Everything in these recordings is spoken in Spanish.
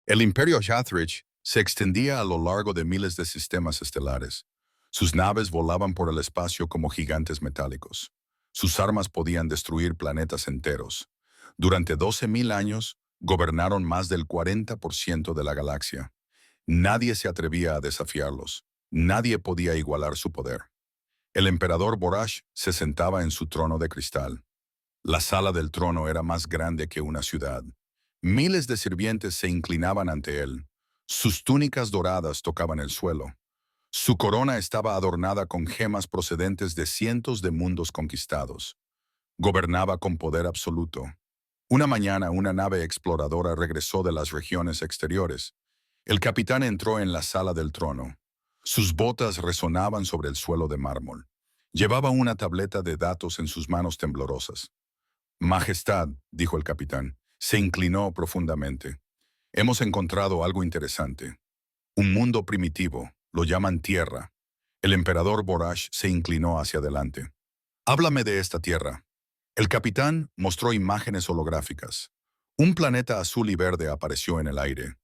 El imperio Shathrich se extendía a lo largo de miles de sistemas estelares. Sus naves volaban por el espacio como gigantes metálicos. Sus armas podían destruir planetas enteros. Durante 12.000 años, gobernaron más del 40% de la galaxia. Nadie se atrevía a desafiarlos. Nadie podía igualar su poder. El emperador Borash se sentaba en su trono de cristal. La sala del trono era más grande que una ciudad. Miles de sirvientes se inclinaban ante él. Sus túnicas doradas tocaban el suelo. Su corona estaba adornada con gemas procedentes de cientos de mundos conquistados. Gobernaba con poder absoluto. Una mañana, una nave exploradora regresó de las regiones exteriores. El capitán entró en la sala del trono. Sus botas resonaban sobre el suelo de mármol. Llevaba una tableta de datos en sus manos temblorosas. Majestad, dijo el capitán, se inclinó profundamente. Hemos encontrado algo interesante. Un mundo primitivo, lo llaman Tierra. El emperador Borash se inclinó hacia adelante. Háblame de esta Tierra. El capitán mostró imágenes holográficas. Un planeta azul y verde apareció en el aire.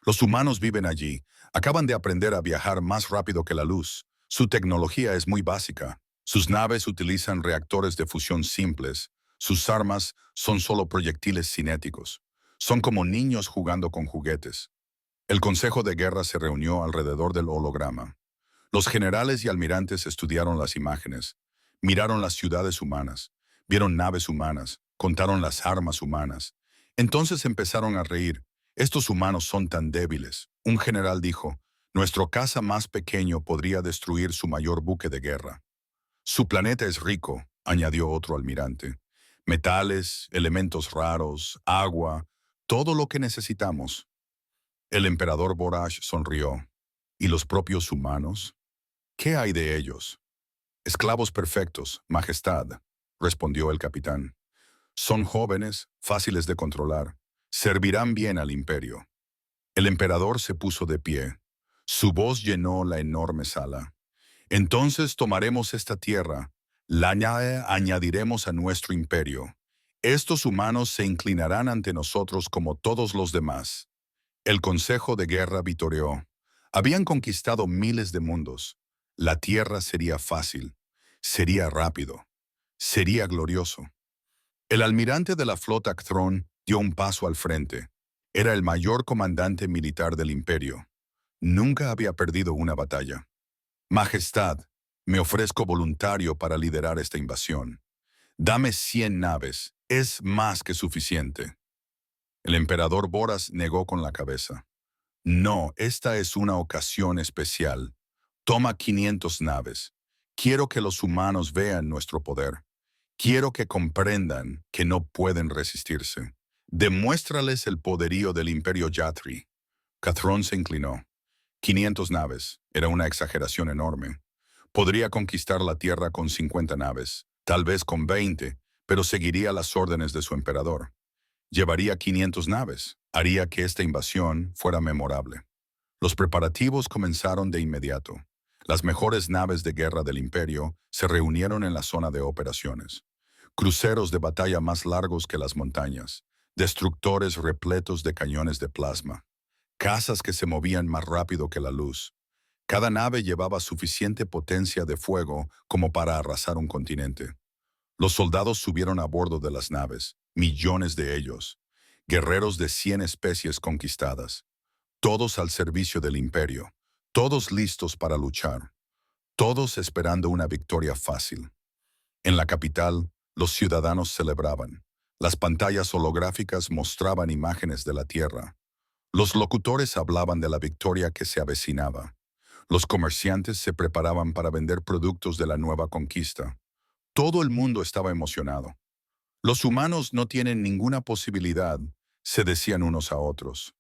Los humanos viven allí. Acaban de aprender a viajar más rápido que la luz. Su tecnología es muy básica. Sus naves utilizan reactores de fusión simples. Sus armas son solo proyectiles cinéticos. Son como niños jugando con juguetes. El Consejo de Guerra se reunió alrededor del holograma. Los generales y almirantes estudiaron las imágenes, miraron las ciudades humanas, vieron naves humanas, contaron las armas humanas. Entonces empezaron a reír. Estos humanos son tan débiles. Un general dijo, nuestro caza más pequeño podría destruir su mayor buque de guerra. Su planeta es rico, añadió otro almirante. Metales, elementos raros, agua, todo lo que necesitamos. El emperador Borash sonrió. ¿Y los propios humanos? ¿Qué hay de ellos? Esclavos perfectos, Majestad, respondió el capitán. Son jóvenes, fáciles de controlar. Servirán bien al imperio. El emperador se puso de pie. Su voz llenó la enorme sala. Entonces tomaremos esta tierra, añadiremos a nuestro imperio. Estos humanos se inclinarán ante nosotros como todos los demás. El Consejo de Guerra vitoreó. Habían conquistado miles de mundos. La tierra sería fácil, sería rápido, sería glorioso. El almirante de la flota Cthrón dio un paso al frente. Era el mayor comandante militar del imperio. Nunca había perdido una batalla. Majestad, me ofrezco voluntario para liderar esta invasión. Dame 100 naves, es más que suficiente. El emperador Boras negó con la cabeza. No, esta es una ocasión especial. Toma 500 naves. Quiero que los humanos vean nuestro poder. Quiero que comprendan que no pueden resistirse. Demuéstrales el poderío del imperio Yatri. Cthrón se inclinó. 500 naves. Era una exageración enorme. Podría conquistar la tierra con 50 naves, tal vez con 20, pero seguiría las órdenes de su emperador. Llevaría 500 naves. Haría que esta invasión fuera memorable. Los preparativos comenzaron de inmediato. Las mejores naves de guerra del imperio se reunieron en la zona de operaciones. Cruceros de batalla más largos que las montañas, destructores repletos de cañones de plasma, cazas que se movían más rápido que la luz. Cada nave llevaba suficiente potencia de fuego como para arrasar un continente. Los soldados subieron a bordo de las naves, millones de ellos, guerreros de 100 especies conquistadas, todos al servicio del imperio, todos listos para luchar, todos esperando una victoria fácil. En la capital, los ciudadanos celebraban. Las pantallas holográficas mostraban imágenes de la tierra. Los locutores hablaban de la victoria que se avecinaba. Los comerciantes se preparaban para vender productos de la nueva conquista. Todo el mundo estaba emocionado. Los humanos no tienen ninguna posibilidad, se decían unos a otros.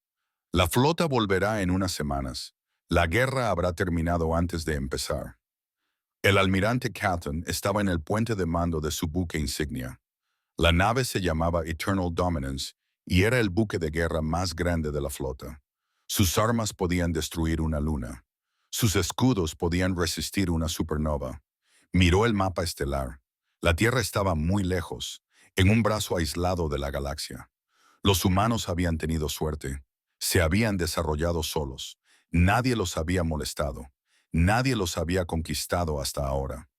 La flota volverá en unas semanas. La guerra habrá terminado antes de empezar. El almirante Catton estaba en el puente de mando de su buque insignia. La nave se llamaba Eternal Dominance y era el buque de guerra más grande de la flota. Sus armas podían destruir una luna. Sus escudos podían resistir una supernova. Miró el mapa estelar. La Tierra estaba muy lejos, en un brazo aislado de la galaxia. Los humanos habían tenido suerte. Se habían desarrollado solos. Nadie los había molestado. Nadie los había conquistado hasta ahora.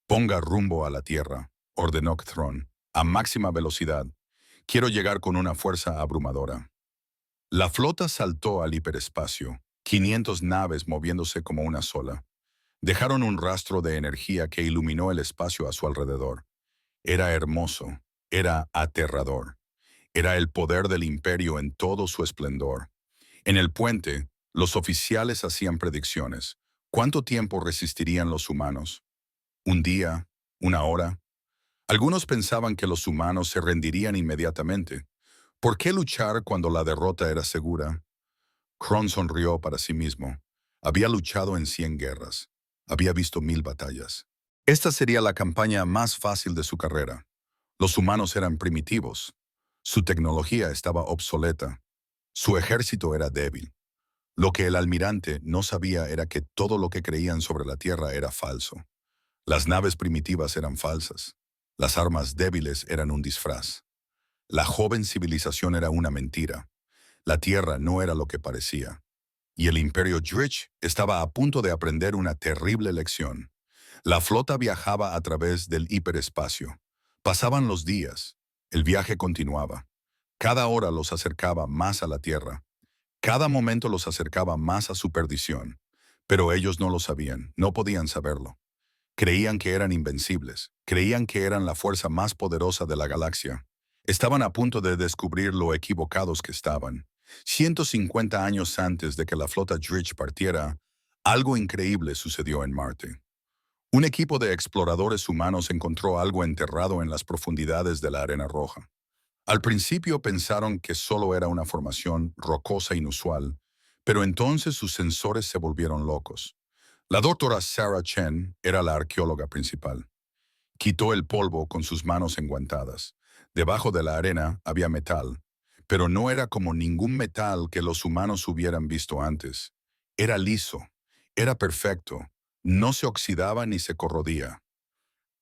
Ponga rumbo a la Tierra, ordenó Thrawn, a máxima velocidad. Quiero llegar con una fuerza abrumadora. La flota saltó al hiperespacio, 500 naves moviéndose como una sola. Dejaron un rastro de energía que iluminó el espacio a su alrededor. Era hermoso, era aterrador. Era el poder del imperio en todo su esplendor. En el puente, los oficiales hacían predicciones. ¿Cuánto tiempo resistirían los humanos? ¿Un día? ¿Una hora? Algunos pensaban que los humanos se rendirían inmediatamente. ¿Por qué luchar cuando la derrota era segura? Kron sonrió para sí mismo. Había luchado en 100 guerras. Había visto 1000 batallas. Esta sería la campaña más fácil de su carrera. Los humanos eran primitivos. Su tecnología estaba obsoleta. Su ejército era débil. Lo que el almirante no sabía era que todo lo que creían sobre la Tierra era falso. Las naves primitivas eran falsas. Las armas débiles eran un disfraz. La joven civilización era una mentira. La Tierra no era lo que parecía. Y el Imperio Dritch estaba a punto de aprender una terrible lección. La flota viajaba a través del hiperespacio. Pasaban los días. El viaje continuaba. Cada hora los acercaba más a la Tierra. Cada momento los acercaba más a su perdición. Pero ellos no lo sabían, no podían saberlo. Creían que eran invencibles, creían que eran la fuerza más poderosa de la galaxia. Estaban a punto de descubrir lo equivocados que estaban. 150 años antes de que la flota Dritch partiera, algo increíble sucedió en Marte. Un equipo de exploradores humanos encontró algo enterrado en las profundidades de la arena roja. Al principio pensaron que solo era una formación rocosa inusual, pero entonces sus sensores se volvieron locos. La doctora Sarah Chen era la arqueóloga principal. Quitó el polvo con sus manos enguantadas. Debajo de la arena había metal, pero no era como ningún metal que los humanos hubieran visto antes. Era liso, era perfecto, no se oxidaba ni se corrodía.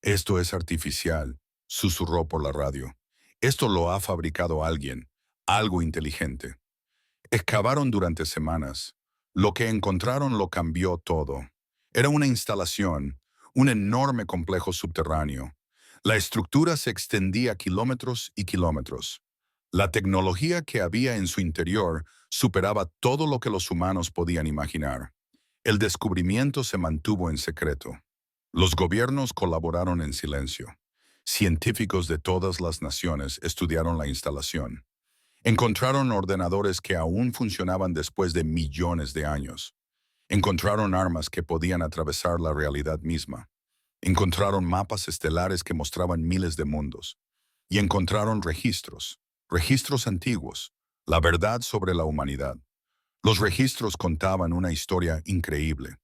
Esto es artificial, susurró por la radio. Esto lo ha fabricado alguien, algo inteligente. Excavaron durante semanas. Lo que encontraron lo cambió todo. Era una instalación, un enorme complejo subterráneo. La estructura se extendía kilómetros y kilómetros. La tecnología que había en su interior superaba todo lo que los humanos podían imaginar. El descubrimiento se mantuvo en secreto. Los gobiernos colaboraron en silencio. Científicos de todas las naciones estudiaron la instalación. Encontraron ordenadores que aún funcionaban después de millones de años. Encontraron armas que podían atravesar la realidad misma. Encontraron mapas estelares que mostraban miles de mundos. Y encontraron registros, registros antiguos, la verdad sobre la humanidad. Los registros contaban una historia increíble.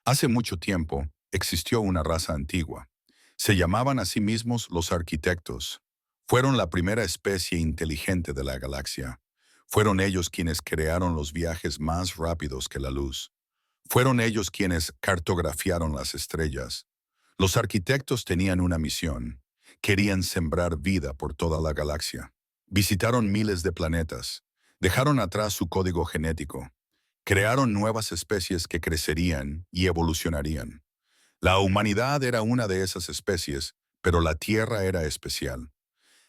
Hace mucho tiempo existió una raza antigua. Se llamaban a sí mismos los arquitectos. Fueron la primera especie inteligente de la galaxia. Fueron ellos quienes crearon los viajes más rápidos que la luz. Fueron ellos quienes cartografiaron las estrellas. Los arquitectos tenían una misión. Querían sembrar vida por toda la galaxia. Visitaron miles de planetas. Dejaron atrás su código genético. Crearon nuevas especies que crecerían y evolucionarían. La humanidad era una de esas especies, pero la Tierra era especial.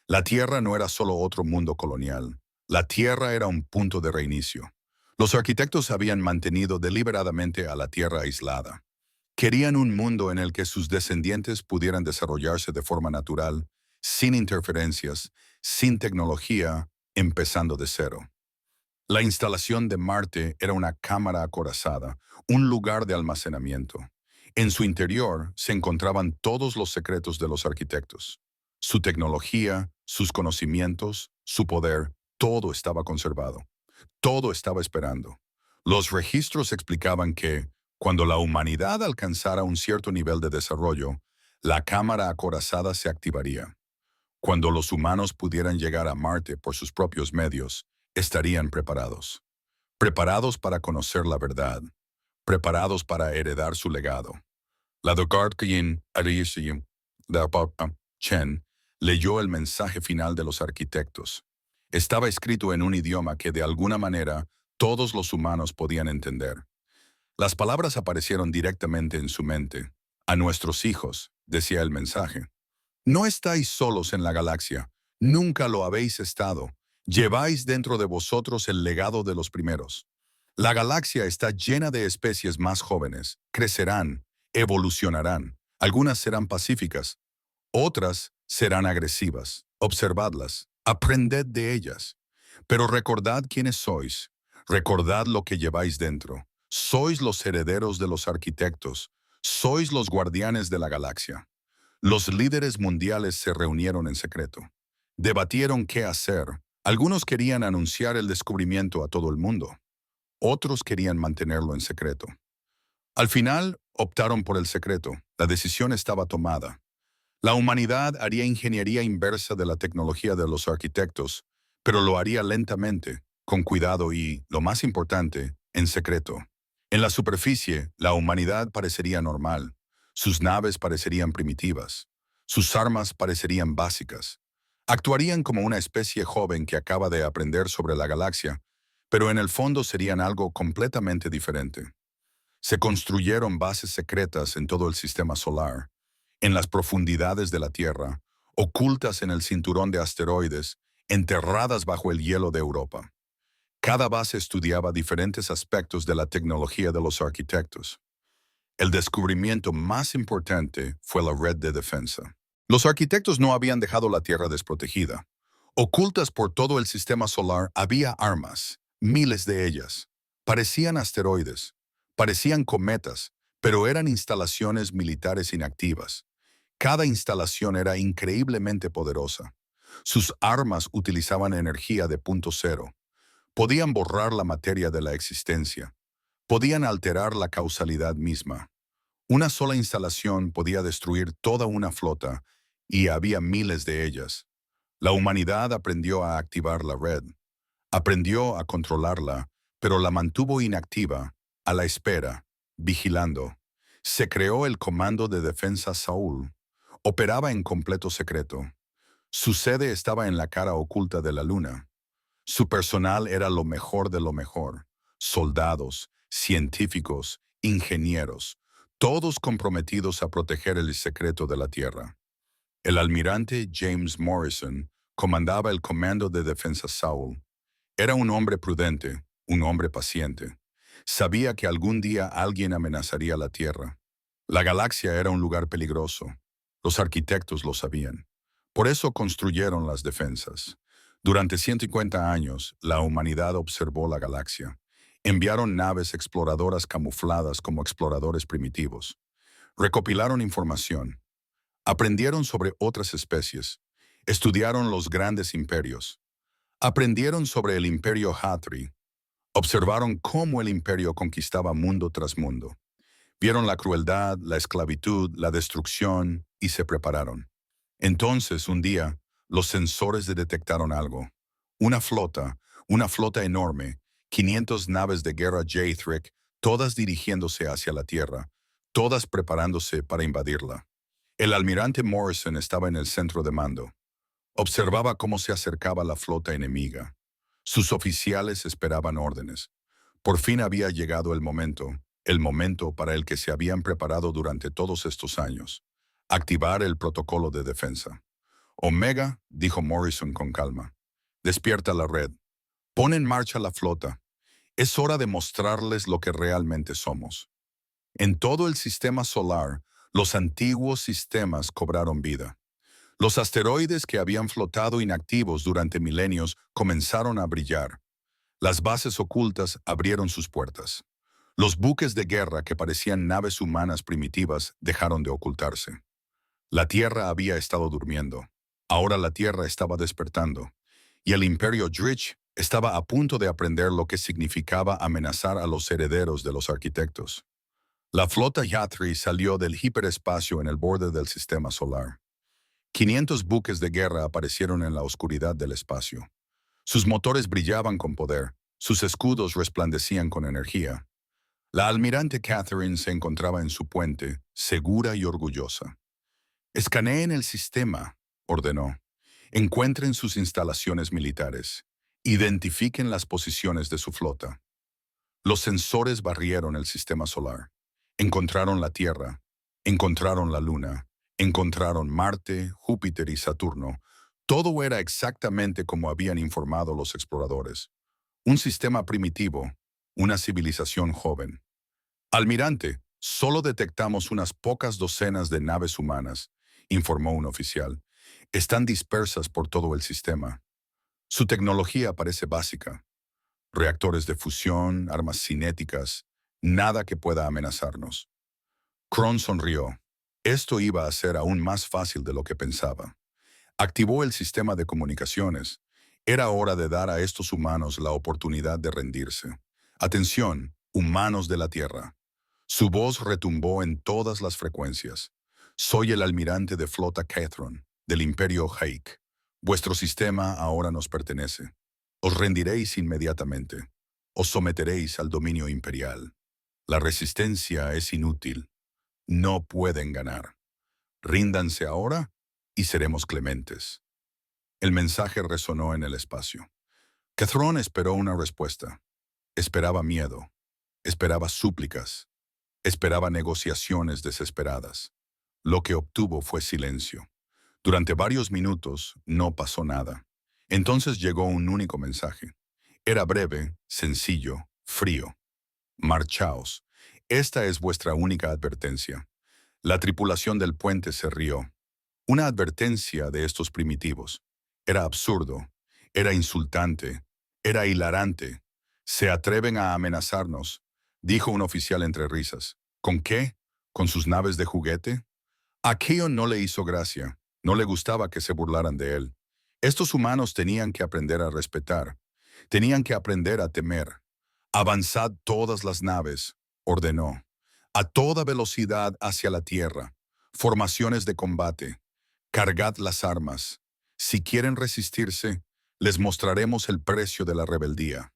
La Tierra no era solo otro mundo colonial. La Tierra era un punto de reinicio. Los arquitectos habían mantenido deliberadamente a la Tierra aislada. Querían un mundo en el que sus descendientes pudieran desarrollarse de forma natural, sin interferencias, sin tecnología, empezando de cero. La instalación de Marte era una cámara acorazada, un lugar de almacenamiento. En su interior se encontraban todos los secretos de los arquitectos. Su tecnología, sus conocimientos, su poder, todo estaba conservado. Todo estaba esperando. Los registros explicaban que, cuando la humanidad alcanzara un cierto nivel de desarrollo, la cámara acorazada se activaría. Cuando los humanos pudieran llegar a Marte por sus propios medios, estarían preparados. Preparados para conocer la verdad. Preparados para heredar su legado. La doctora Chen leyó el mensaje final de los arquitectos. Estaba escrito en un idioma que de alguna manera Todos los humanos podían entender. Las palabras aparecieron directamente en su mente. A nuestros hijos, decía el mensaje. No estáis solos en la galaxia. Nunca lo habéis estado. Lleváis dentro de vosotros el legado de los primeros. La galaxia está llena de especies más jóvenes. Crecerán, evolucionarán. Algunas serán pacíficas, otras serán agresivas. Observadlas, aprended de ellas. Pero recordad quiénes sois. Recordad lo que lleváis dentro. Sois los herederos de los arquitectos. Sois los guardianes de la galaxia. Los líderes mundiales se reunieron en secreto. Debatieron qué hacer. Algunos querían anunciar el descubrimiento a todo el mundo. Otros querían mantenerlo en secreto. Al final, optaron por el secreto. La decisión estaba tomada. La humanidad haría ingeniería inversa de la tecnología de los arquitectos, pero lo haría lentamente, con cuidado y, lo más importante, en secreto. En la superficie, la humanidad parecería normal. Sus naves parecerían primitivas. Sus armas parecerían básicas. Actuarían como una especie joven que acaba de aprender sobre la galaxia, pero en el fondo serían algo completamente diferente. Se construyeron bases secretas en todo el sistema solar, en las profundidades de la Tierra, ocultas en el cinturón de asteroides, enterradas bajo el hielo de Europa. Cada base estudiaba diferentes aspectos de la tecnología de los arquitectos. El descubrimiento más importante fue la red de defensa. Los arquitectos no habían dejado la Tierra desprotegida. Ocultas por todo el sistema solar había armas, miles de ellas. Parecían asteroides, parecían cometas, pero eran instalaciones militares inactivas. Cada instalación era increíblemente poderosa. Sus armas utilizaban energía de punto cero. Podían borrar la materia de la existencia. Podían alterar la causalidad misma. Una sola instalación podía destruir toda una flota, y había miles de ellas. La humanidad aprendió a activar la red. Aprendió a controlarla, pero la mantuvo inactiva, a la espera, vigilando. Se creó el Comando de Defensa Saúl. Operaba en completo secreto. Su sede estaba en la cara oculta de la luna. Su personal era lo mejor de lo mejor. Soldados, científicos, ingenieros, todos comprometidos a proteger el secreto de la Tierra. El almirante James Morrison comandaba el Comando de Defensa Saúl. Era un hombre prudente, un hombre paciente. Sabía que algún día alguien amenazaría la Tierra. La galaxia era un lugar peligroso. Los arquitectos lo sabían. Por eso construyeron las defensas. Durante 150 años, la humanidad observó la galaxia. Enviaron naves exploradoras camufladas como exploradores primitivos. Recopilaron información. Aprendieron sobre otras especies. Estudiaron los grandes imperios. Aprendieron sobre el imperio Hatri. Observaron cómo el imperio conquistaba mundo tras mundo. Vieron la crueldad, la esclavitud, la destrucción y se prepararon. Entonces, un día, los sensores detectaron algo. Una flota enorme, 500 naves de guerra Jaythric, todas dirigiéndose hacia la Tierra, todas preparándose para invadirla. El almirante Morrison estaba en el centro de mando. Observaba cómo se acercaba la flota enemiga. Sus oficiales esperaban órdenes. Por fin había llegado el momento para el que se habían preparado durante todos estos años. Activar el protocolo de defensa. Omega, dijo Morrison con calma, despierta la red. Pon en marcha la flota. Es hora de mostrarles lo que realmente somos. En todo el sistema solar, los antiguos sistemas cobraron vida. Los asteroides que habían flotado inactivos durante milenios comenzaron a brillar. Las bases ocultas abrieron sus puertas. Los buques de guerra que parecían naves humanas primitivas dejaron de ocultarse. La Tierra había estado durmiendo. Ahora la Tierra estaba despertando. Y el Imperio Dritch estaba a punto de aprender lo que significaba amenazar a los herederos de los arquitectos. La flota Yatri salió del hiperespacio en el borde del sistema solar. 500 buques de guerra aparecieron en la oscuridad del espacio. Sus motores brillaban con poder, sus escudos resplandecían con energía. La almirante Catherine se encontraba en su puente, segura y orgullosa. Escaneen el sistema, ordenó. Encuentren sus instalaciones militares. Identifiquen las posiciones de su flota. Los sensores barrieron el sistema solar. Encontraron la Tierra, encontraron la Luna, encontraron Marte, Júpiter y Saturno. Todo era exactamente como habían informado los exploradores. Un sistema primitivo, una civilización joven. Almirante, solo detectamos unas pocas docenas de naves humanas, informó un oficial. Están dispersas por todo el sistema. Su tecnología parece básica. Reactores de fusión, armas cinéticas, nada que pueda amenazarnos. Kron sonrió. Esto iba a ser aún más fácil de lo que pensaba. Activó el sistema de comunicaciones. Era hora de dar a estos humanos la oportunidad de rendirse. Atención, humanos de la Tierra. Su voz retumbó en todas las frecuencias. Soy el almirante de flota Catron, del Imperio Haik. Vuestro sistema ahora nos pertenece. Os rendiréis inmediatamente. Os someteréis al dominio imperial. La resistencia es inútil. No pueden ganar. Ríndanse ahora y seremos clementes. El mensaje resonó en el espacio. Catron esperó una respuesta. Esperaba miedo. Esperaba súplicas. Esperaba negociaciones desesperadas. Lo que obtuvo fue silencio. Durante varios minutos no pasó nada. Entonces llegó un único mensaje. Era breve, sencillo, frío. Marchaos. Esta es vuestra única advertencia. La tripulación del puente se rió. Una advertencia de estos primitivos. Era absurdo, era insultante, era hilarante. Se atreven a amenazarnos, dijo un oficial entre risas. ¿Con qué? ¿Con sus naves de juguete? Aquello no le hizo gracia, no le gustaba que se burlaran de él. Estos humanos tenían que aprender a respetar, tenían que aprender a temer. Avanzad todas las naves, ordenó, a toda velocidad hacia la tierra. Formaciones de combate. Cargad las armas. Si quieren resistirse, les mostraremos el precio de la rebeldía.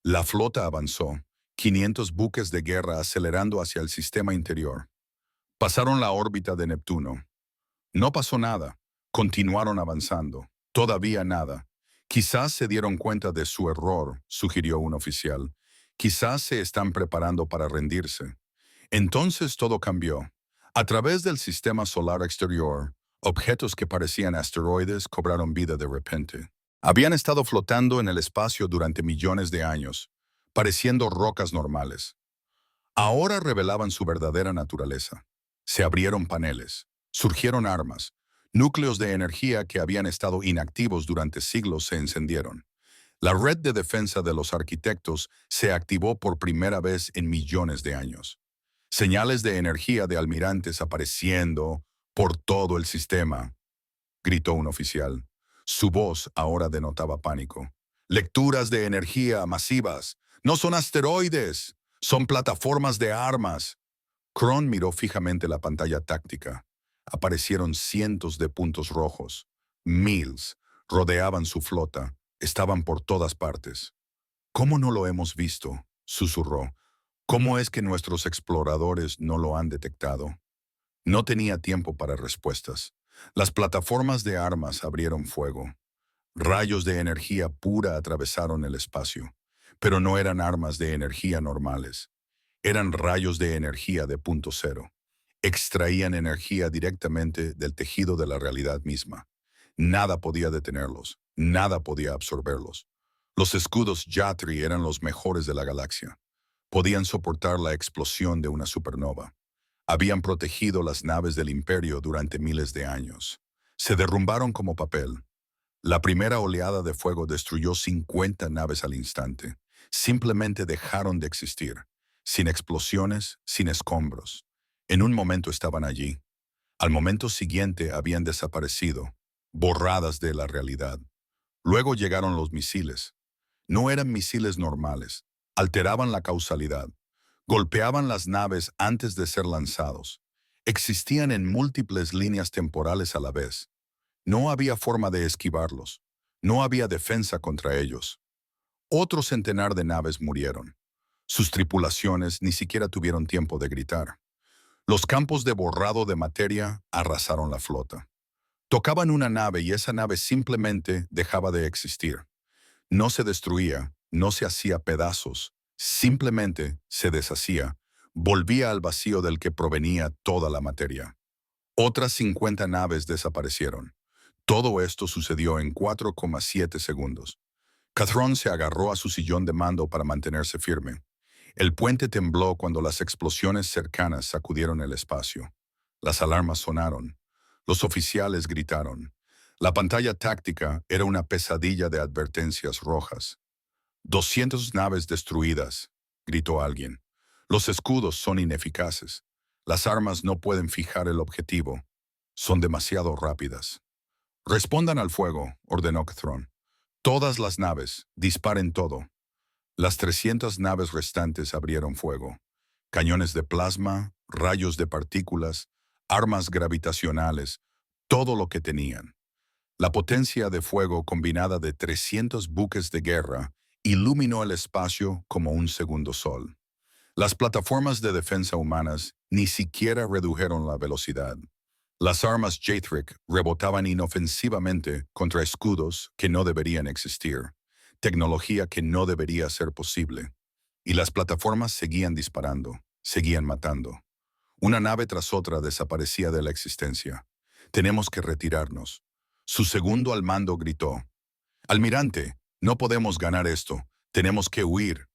La flota avanzó, 500 buques de guerra acelerando hacia el sistema interior. Pasaron la órbita de Neptuno. No pasó nada. Continuaron avanzando. Todavía nada. Quizás se dieron cuenta de su error, sugirió un oficial. Quizás se están preparando para rendirse. Entonces todo cambió. A través del sistema solar exterior, objetos que parecían asteroides cobraron vida de repente. Habían estado flotando en el espacio durante millones de años, pareciendo rocas normales. Ahora revelaban su verdadera naturaleza. Se abrieron paneles, surgieron armas, núcleos de energía que habían estado inactivos durante siglos se encendieron. La red de defensa de los arquitectos se activó por primera vez en millones de años. Señales de energía de almirantes apareciendo por todo el sistema, gritó un oficial. Su voz ahora denotaba pánico. Lecturas de energía masivas. No son asteroides, son plataformas de armas. Kron miró fijamente la pantalla táctica. Aparecieron cientos de puntos rojos. Mills rodeaban su flota. Estaban por todas partes. ¿Cómo no lo hemos visto?, susurró. ¿Cómo es que nuestros exploradores no lo han detectado? No tenía tiempo para respuestas. Las plataformas de armas abrieron fuego. Rayos de energía pura atravesaron el espacio, pero no eran armas de energía normales. Eran rayos de energía de punto cero. Extraían energía directamente del tejido de la realidad misma. Nada podía detenerlos, nada podía absorberlos. Los escudos Yatri eran los mejores de la galaxia. Podían soportar la explosión de una supernova. Habían protegido las naves del Imperio durante miles de años. Se derrumbaron como papel. La primera oleada de fuego destruyó 50 naves al instante. Simplemente dejaron de existir, sin explosiones, sin escombros. En un momento estaban allí. Al momento siguiente habían desaparecido, borradas de la realidad. Luego llegaron los misiles. No eran misiles normales. Alteraban la causalidad. Golpeaban las naves antes de ser lanzados. Existían en múltiples líneas temporales a la vez. No había forma de esquivarlos. No había defensa contra ellos. Otro centenar de naves murieron. Sus tripulaciones ni siquiera tuvieron tiempo de gritar. Los campos de borrado de materia arrasaron la flota. Tocaban una nave y esa nave simplemente dejaba de existir. No se destruía, no se hacía pedazos, Simplemente se deshacía, volvía al vacío del que provenía toda la materia. Otras 50 naves desaparecieron. Todo esto sucedió en 4,7 segundos. Cathrón se agarró a su sillón de mando para mantenerse firme. El puente tembló cuando las explosiones cercanas sacudieron el espacio. Las alarmas sonaron. Los oficiales gritaron. La pantalla táctica era una pesadilla de advertencias rojas. 200 naves destruidas, gritó alguien. Los escudos son ineficaces. Las armas no pueden fijar el objetivo. Son demasiado rápidas. Respondan al fuego, ordenó Cathrón. Todas las naves, disparen todo. Las 300 naves restantes abrieron fuego. Cañones de plasma, rayos de partículas, armas gravitacionales, todo lo que tenían. La potencia de fuego combinada de 300 buques de guerra iluminó el espacio como un segundo sol. Las plataformas de defensa humanas ni siquiera redujeron la velocidad. Las armas Jaethric rebotaban inofensivamente contra escudos que no deberían existir, tecnología que no debería ser posible. Y las plataformas seguían disparando, seguían matando. Una nave tras otra desaparecía de la existencia. Tenemos que retirarnos. Su segundo al mando gritó: Almirante, no podemos ganar esto. Tenemos que huir.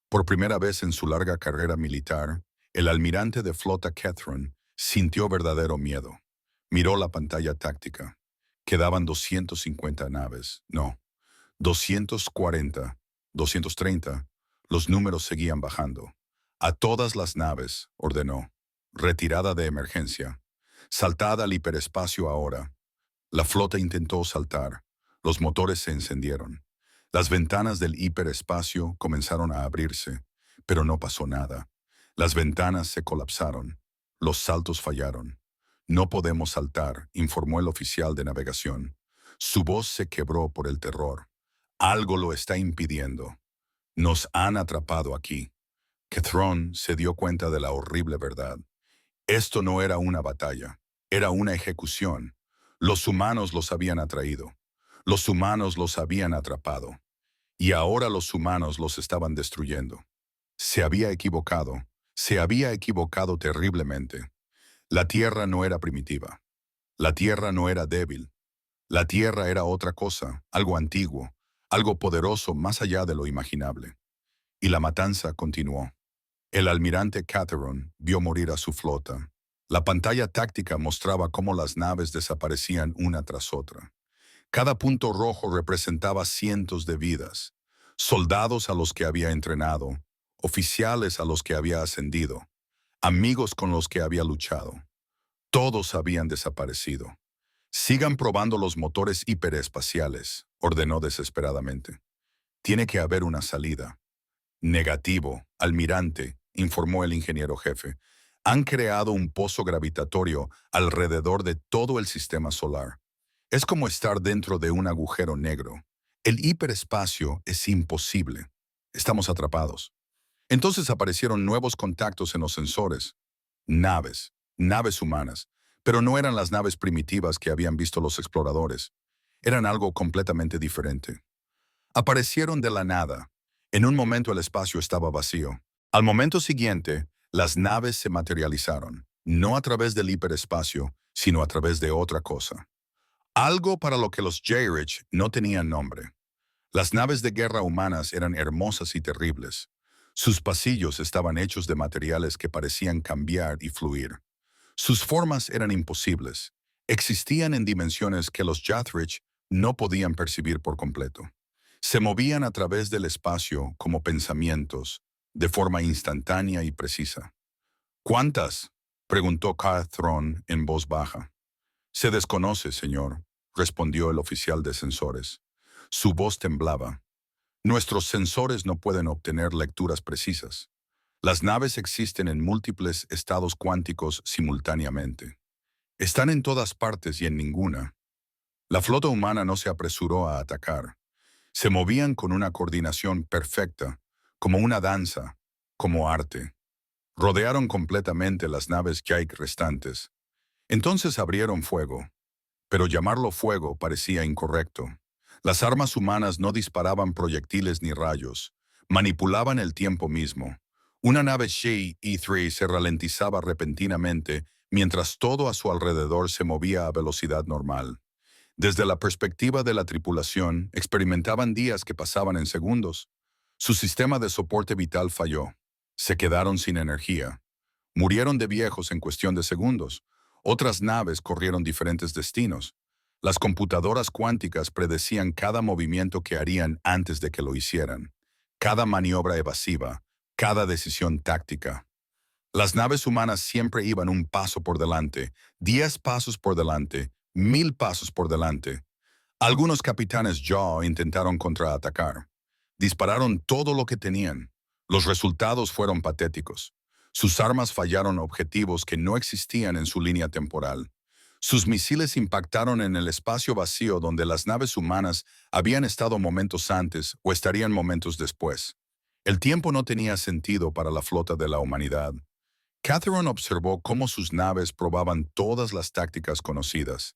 Por primera vez en su larga carrera militar, el almirante de flota Cathrón sintió verdadero miedo. Miró la pantalla táctica. Quedaban 250 naves. No, 240, 230. Los números seguían bajando. A todas las naves, ordenó. Retirada de emergencia. Saltad al hiperespacio ahora. La flota intentó saltar. Los motores se encendieron. Las ventanas del hiperespacio comenzaron a abrirse, pero no pasó nada. Las ventanas se colapsaron. Los saltos fallaron. No podemos saltar, informó el oficial de navegación. Su voz se quebró por el terror. Algo lo está impidiendo. Nos han atrapado aquí. Cathrón se dio cuenta de la horrible verdad. Esto no era una batalla, era una ejecución. Los humanos los habían atraído. Los humanos los habían atrapado. Y ahora los humanos los estaban destruyendo. Se había equivocado terriblemente. La Tierra no era primitiva. La Tierra no era débil. La Tierra era otra cosa, algo antiguo, algo poderoso más allá de lo imaginable. Y la matanza continuó. El almirante Cathrón vio morir a su flota. La pantalla táctica mostraba cómo las naves desaparecían una tras otra. Cada punto rojo representaba cientos de vidas, soldados a los que había entrenado, oficiales a los que había ascendido, amigos con los que había luchado. Todos habían desaparecido. Sigan probando los motores hiperespaciales, ordenó desesperadamente. Tiene que haber una salida. Negativo, almirante, informó el ingeniero jefe. Han creado un pozo gravitatorio alrededor de todo el sistema solar. Es como estar dentro de un agujero negro. El hiperespacio es imposible. Estamos atrapados. Entonces aparecieron nuevos contactos en los sensores. Naves humanas. Pero no eran las naves primitivas que habían visto los exploradores. Eran algo completamente diferente. Aparecieron de la nada. En un momento el espacio estaba vacío. Al momento siguiente, las naves se materializaron, no a través del hiperespacio, sino a través de otra cosa. Algo para lo que los Jaerich no tenían nombre. Las naves de guerra humanas eran hermosas y terribles. Sus pasillos estaban hechos de materiales que parecían cambiar y fluir. Sus formas eran imposibles. Existían en dimensiones que los Jaerich no podían percibir por completo. Se movían a través del espacio como pensamientos, de forma instantánea y precisa. ¿Cuántas?, preguntó Cathrón en voz baja. Se desconoce, señor, respondió el oficial de sensores. Su voz temblaba. Nuestros sensores no pueden obtener lecturas precisas. Las naves existen en múltiples estados cuánticos simultáneamente. Están en todas partes y en ninguna. La flota humana no se apresuró a atacar. Se movían con una coordinación perfecta, como una danza, como arte. Rodearon completamente las naves Jaek restantes. Entonces abrieron fuego. Pero llamarlo fuego parecía incorrecto. Las armas humanas no disparaban proyectiles ni rayos, Manipulaban el tiempo mismo. Una nave She-E3 se ralentizaba repentinamente mientras todo a su alrededor se movía a velocidad normal. Desde la perspectiva de la tripulación, experimentaban días que pasaban en segundos. Su sistema de soporte vital falló. Se quedaron sin energía. Murieron de viejos en cuestión de segundos. Otras naves corrieron diferentes destinos. Las computadoras cuánticas predecían cada movimiento que harían antes de que lo hicieran, cada maniobra evasiva, cada decisión táctica. Las naves humanas siempre iban un paso por delante, 10 pasos por delante, 1000 pasos por delante. Algunos capitanes Jaw intentaron contraatacar. Dispararon todo lo que tenían. Los resultados fueron patéticos. Sus armas fallaron objetivos que no existían en su línea temporal. Sus misiles impactaron en el espacio vacío donde las naves humanas habían estado momentos antes o estarían momentos después. El tiempo no tenía sentido para la flota de la humanidad. Catherine observó cómo sus naves probaban todas las tácticas conocidas.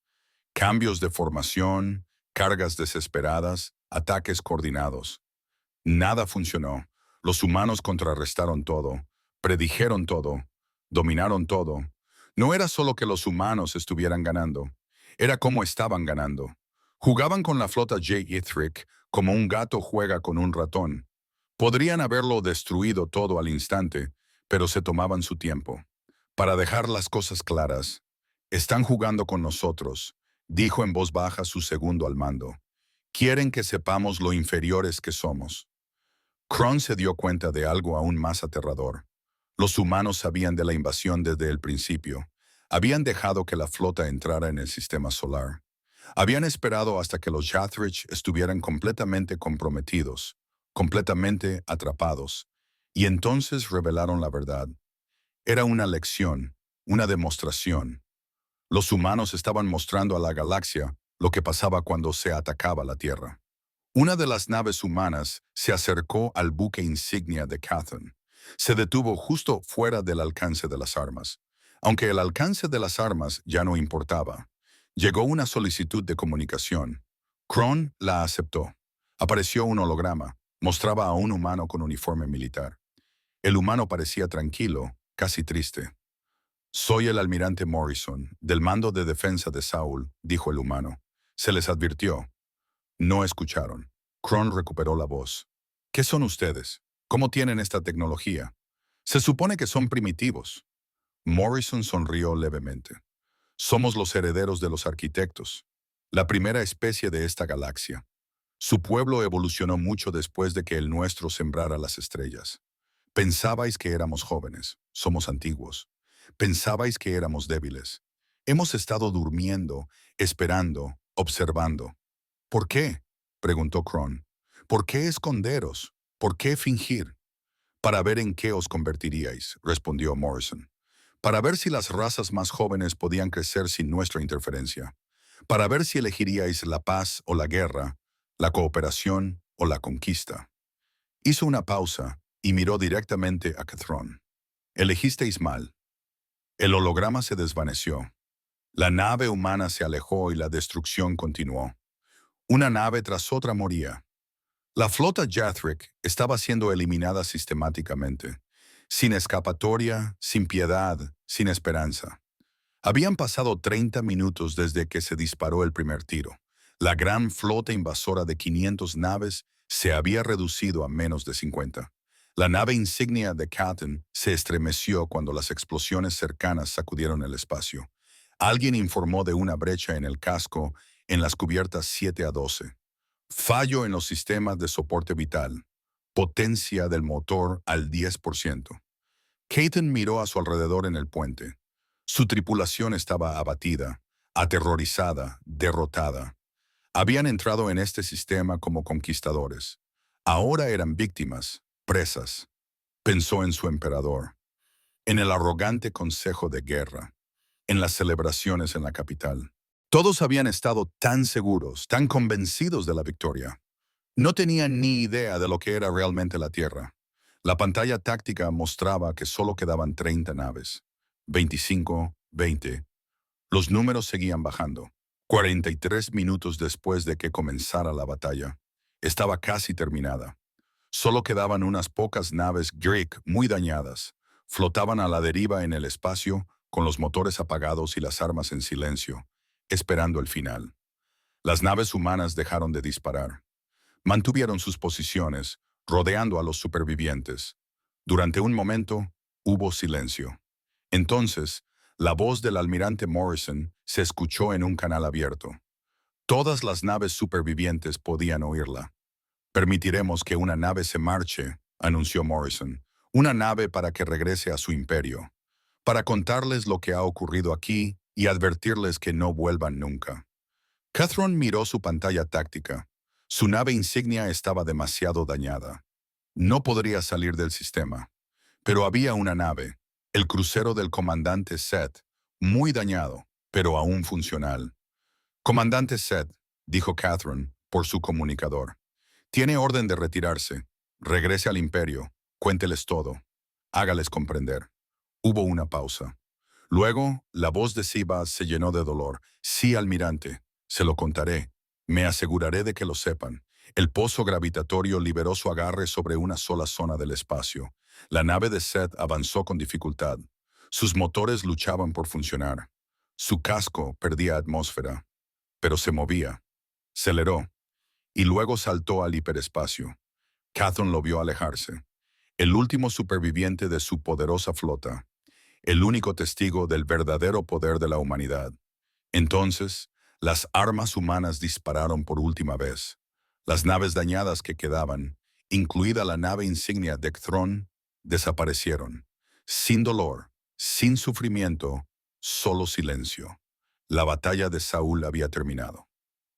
Cambios de formación, cargas desesperadas, ataques coordinados. Nada funcionó. Los humanos contrarrestaron todo, predijeron todo, dominaron todo. No era solo que los humanos estuvieran ganando, era cómo estaban ganando. Jugaban con la flota J-Ethric como un gato juega con un ratón. Podrían haberlo destruido todo al instante, pero se tomaban su tiempo. Para dejar las cosas claras, están jugando con nosotros, dijo en voz baja su segundo al mando. Quieren que sepamos lo inferiores que somos. Kron se dio cuenta de algo aún más aterrador. Los humanos sabían de la invasión desde el principio. Habían dejado que la flota entrara en el sistema solar. Habían esperado hasta que los Jathrich estuvieran completamente comprometidos, completamente atrapados, y entonces revelaron la verdad. Era una lección, una demostración. Los humanos estaban mostrando a la galaxia lo que pasaba cuando se atacaba la Tierra. Una de las naves humanas se acercó al buque insignia de Cathan. Se detuvo justo fuera del alcance de las armas. Aunque el alcance de las armas ya no importaba. Llegó una solicitud de comunicación. Kron la aceptó. Apareció un holograma. Mostraba a un humano con uniforme militar. El humano parecía tranquilo, casi triste. «Soy el almirante Morrison, del mando de defensa de Saul», dijo el humano. Se les advirtió. No escucharon. Kron recuperó la voz. «¿Qué son ustedes? ¿Cómo tienen esta tecnología? Se supone que son primitivos». Morrison sonrió levemente. «Somos los herederos de los arquitectos, la primera especie de esta galaxia. Su pueblo evolucionó mucho después de que el nuestro sembrara las estrellas. Pensabais que éramos jóvenes, somos antiguos. Pensabais que éramos débiles. Hemos estado durmiendo, esperando, observando. ¿Por qué?», preguntó Kron. «¿Por qué esconderos? ¿Por qué fingir?» «Para ver en qué os convertiríais», respondió Morrison. «Para ver si las razas más jóvenes podían crecer sin nuestra interferencia. Para ver si elegiríais la paz o la guerra, la cooperación o la conquista». Hizo una pausa y miró directamente a Cathrón. «Elegisteis mal». El holograma se desvaneció. La nave humana se alejó y la destrucción continuó. Una nave tras otra moría. La flota Jathric estaba siendo eliminada sistemáticamente, sin escapatoria, sin piedad, sin esperanza. Habían pasado 30 minutos desde que se disparó el primer tiro. La gran flota invasora de 500 naves se había reducido a menos de 50. La nave insignia de Cathan se estremeció cuando las explosiones cercanas sacudieron el espacio. Alguien informó de una brecha en el casco en las cubiertas 7 a 12. Fallo en los sistemas de soporte vital. Potencia del motor al 10%. Cathan miró a su alrededor en el puente. Su tripulación estaba abatida, aterrorizada, derrotada. Habían entrado en este sistema como conquistadores. Ahora eran víctimas, presas. Pensó en su emperador, en el arrogante consejo de guerra, en las celebraciones en la capital. Todos habían estado tan seguros, tan convencidos de la victoria. No tenían ni idea de lo que era realmente la Tierra. La pantalla táctica mostraba que solo quedaban 30 naves. 25, 20. Los números seguían bajando. 43 minutos después de que comenzara la batalla. Estaba casi terminada. Solo quedaban unas pocas naves Greek muy dañadas. Flotaban a la deriva en el espacio, con los motores apagados y las armas en silencio, esperando el final. Las naves humanas dejaron de disparar. Mantuvieron sus posiciones, rodeando a los supervivientes. Durante un momento, hubo silencio. Entonces, la voz del almirante Morrison se escuchó en un canal abierto. Todas las naves supervivientes podían oírla. Permitiremos que una nave se marche, anunció Morrison. Una nave para que regrese a su imperio. Para contarles lo que ha ocurrido aquí y advertirles que no vuelvan nunca. Catherine miró su pantalla táctica. Su nave insignia estaba demasiado dañada. No podría salir del sistema. Pero había una nave, el crucero del comandante Seth, muy dañado, pero aún funcional. Comandante Seth, dijo Catherine por su comunicador. Tiene orden de retirarse. Regrese al imperio. Cuénteles todo. Hágales comprender. Hubo una pausa. Luego, la voz de Siba se llenó de dolor. Sí, almirante. Se lo contaré. Me aseguraré de que lo sepan. El pozo gravitatorio liberó su agarre sobre una sola zona del espacio. La nave de Seth avanzó con dificultad. Sus motores luchaban por funcionar. Su casco perdía atmósfera, pero se movía. Aceleró y luego saltó al hiperespacio. Catherine lo vio alejarse. El último superviviente de su poderosa flota. El único testigo del verdadero poder de la humanidad. Entonces, las armas humanas dispararon por última vez. Las naves dañadas que quedaban, incluida la nave insignia de Ktron, desaparecieron. Sin dolor, sin sufrimiento, solo silencio. La batalla de Saúl había terminado.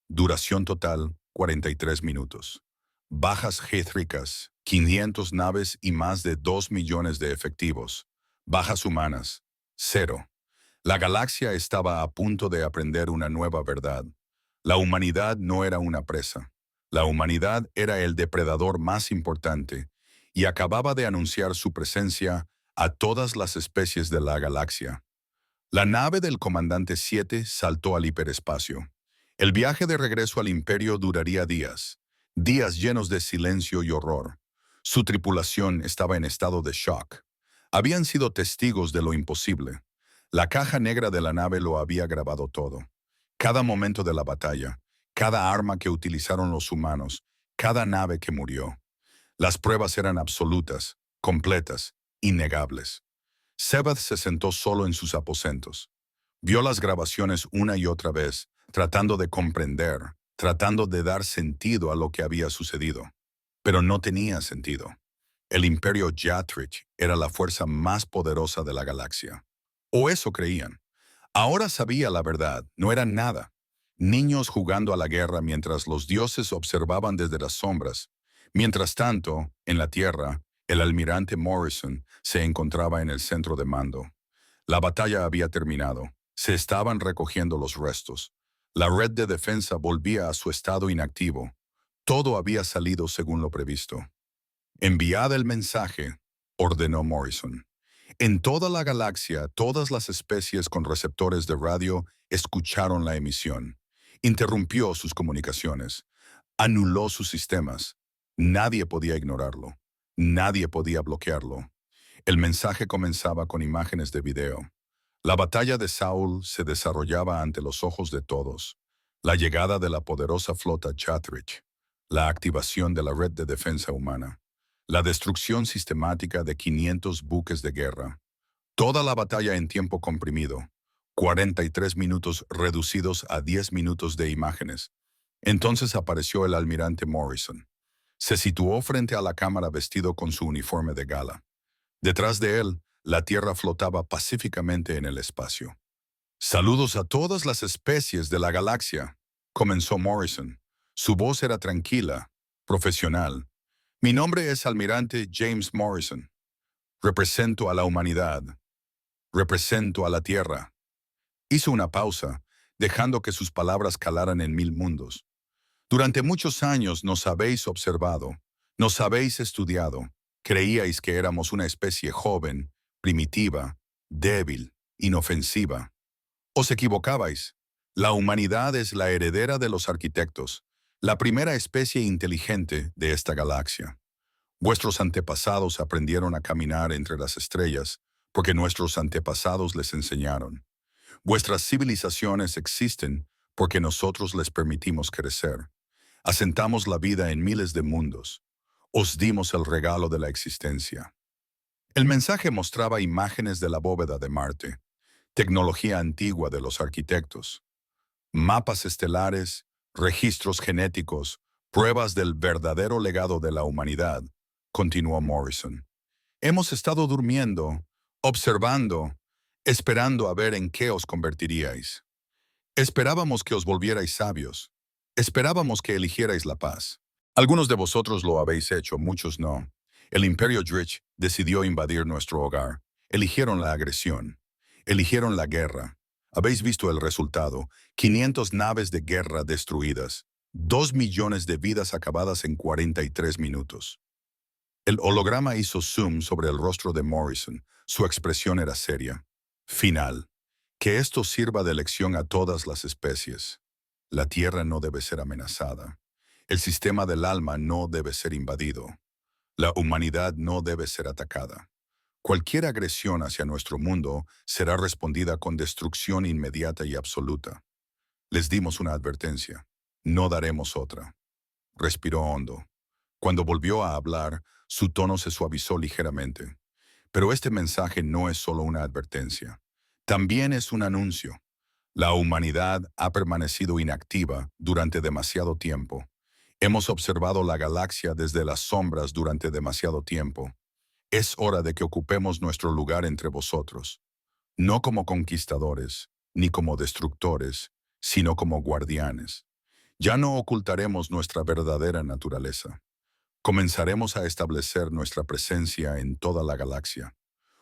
Duración total, 43 minutos. Bajas gétricas, 500 naves y más de 2 millones de efectivos. Bajas humanas, 0. La galaxia estaba a punto de aprender una nueva verdad. La humanidad no era una presa. La humanidad era el depredador más importante y acababa de anunciar su presencia a todas las especies de la galaxia. La nave del comandante 7 saltó al hiperespacio. El viaje de regreso al imperio duraría días, días llenos de silencio y horror. Su tripulación estaba en estado de shock. Habían sido testigos de lo imposible. La caja negra de la nave lo había grabado todo. Cada momento de la batalla, cada arma que utilizaron los humanos, cada nave que murió. Las pruebas eran absolutas, completas, innegables. Sebath se sentó solo en sus aposentos. Vio las grabaciones una y otra vez, tratando de comprender, tratando de dar sentido a lo que había sucedido. Pero no tenía sentido. El Imperio Yatrich era la fuerza más poderosa de la galaxia. O eso creían. Ahora sabía la verdad, no eran nada. Niños jugando a la guerra mientras los dioses observaban desde las sombras. Mientras tanto, en la Tierra, el almirante Morrison se encontraba en el centro de mando. La batalla había terminado. Se estaban recogiendo los restos. La red de defensa volvía a su estado inactivo. Todo había salido según lo previsto. Enviad el mensaje, ordenó Morrison. En toda la galaxia, todas las especies con receptores de radio escucharon la emisión. Interrumpió sus comunicaciones. Anuló sus sistemas. Nadie podía ignorarlo. Nadie podía bloquearlo. El mensaje comenzaba con imágenes de video. La batalla de Saul se desarrollaba ante los ojos de todos. La llegada de la poderosa flota Chatrich. La activación de la red de defensa humana. La destrucción sistemática de 500 buques de guerra. Toda la batalla en tiempo comprimido. 43 minutos reducidos a 10 minutos de imágenes. Entonces apareció el almirante Morrison. Se situó frente a la cámara vestido con su uniforme de gala. Detrás de él, la Tierra flotaba pacíficamente en el espacio. Saludos a todas las especies de la galaxia, comenzó Morrison. Su voz era tranquila, profesional. Mi nombre es Almirante James Morrison. Represento a la humanidad. Represento a la Tierra. Hizo una pausa, dejando que sus palabras calaran en 1000 mundos. Durante muchos años nos habéis observado, nos habéis estudiado. Creíais que éramos una especie joven, primitiva, débil, inofensiva. Os equivocabais. La humanidad es la heredera de los arquitectos, la primera especie inteligente de esta galaxia. Vuestros antepasados aprendieron a caminar entre las estrellas porque nuestros antepasados les enseñaron. Vuestras civilizaciones existen porque nosotros les permitimos crecer. Asentamos la vida en miles de mundos. Os dimos el regalo de la existencia. El mensaje mostraba imágenes de la bóveda de Marte, tecnología antigua de los arquitectos, mapas estelares, registros genéticos, pruebas del verdadero legado de la humanidad, continuó Morrison. Hemos estado durmiendo, observando, esperando a ver en qué os convertiríais. Esperábamos que os volvierais sabios. Esperábamos que eligierais la paz. Algunos de vosotros lo habéis hecho, muchos no. El Imperio Drich decidió invadir nuestro hogar. Eligieron la agresión. Eligieron la guerra. Habéis visto el resultado. 500 naves de guerra destruidas. 2 millones de vidas acabadas en 43 minutos. El holograma hizo zoom sobre el rostro de Morrison. Su expresión era seria. Final. Que esto sirva de lección a todas las especies. La Tierra no debe ser amenazada. El sistema del alma no debe ser invadido. La humanidad no debe ser atacada. Cualquier agresión hacia nuestro mundo será respondida con destrucción inmediata y absoluta. Les dimos una advertencia. No daremos otra. Respiró hondo. Cuando volvió a hablar, su tono se suavizó ligeramente. Pero este mensaje no es solo una advertencia. También es un anuncio. La humanidad ha permanecido inactiva durante demasiado tiempo. Hemos observado la galaxia desde las sombras durante demasiado tiempo. Es hora de que ocupemos nuestro lugar entre vosotros, no como conquistadores, ni como destructores, sino como guardianes. Ya no ocultaremos nuestra verdadera naturaleza. Comenzaremos a establecer nuestra presencia en toda la galaxia.